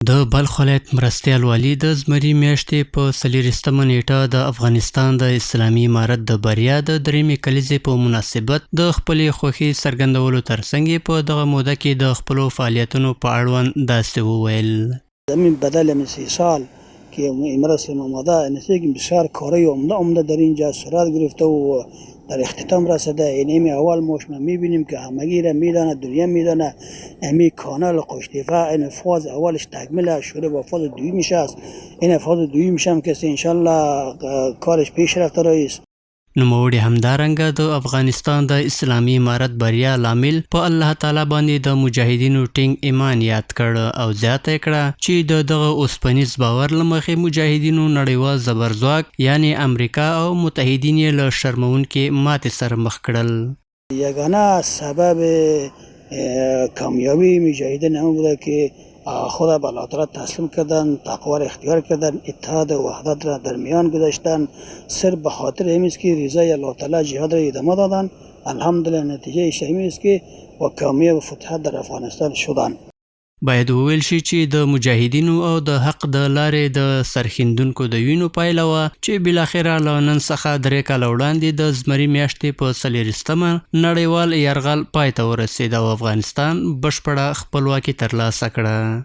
د بلخ ولایت مرستیال والي د زمري میاشتې په 40مه نیټه د افغانستان د اسلامي امارت د بریا د دریمې کلیزې په مناسبت د خپلې خوښۍ څرګندولو ترڅنګ په دغه موده کې د خپلو فعالیتونو په اړوند داسې وویل. من بدل من 3 سال که مراسم آماده نسیگیم بسیار کاری عمده در اینجا صورت گرفته و در اختتام رسیده. این اول ماش ما میبینیم که همگی را میدانه، دنیا میدانه. امی کانال قشتیفه این فاز اولش تکمیل شده با فاز دویمش است. این فاز دویمش هم که انشالله کارش پیش رفته رئیس. نوموړي همدارنګه د افغانستان د اسلامي امارت بریا لامل په الله تعالی باندې د مجاهدینو ټینګ ایمان یاد کړ او زیاته کړه چې دغه اوسپنیز باور له مخې مجاهدینو نړیوال زبرځواک یعنی امریکا او متحدین یې له شرمونکې ماتې سره مخ کړل. یگانه سبب کامیابی مجاهدین هم بوده که خود به الله تعالی تسلیم کردن، تقوا را اختیار کردن، اتحاد و وحدت را در میان گذاشتن. صرف به خاطر این است که رضای الله تعالی جهاد را ادامه دادن. الحمدلله نتیجه این است که با کامیاب و فتوحات در افغانستان شدن. باید وویل شي چې د مجاهدینو او د حق د لارې د سرښندونکو د وینو پایله وه چې بالاخره له نن څخه 3 کاله وړاندې د زمري میاشتې په 40مه نړیوال یرغل پای ته ورسېد او افغانستان بشپړه خپلواکي ترلاسه کړه.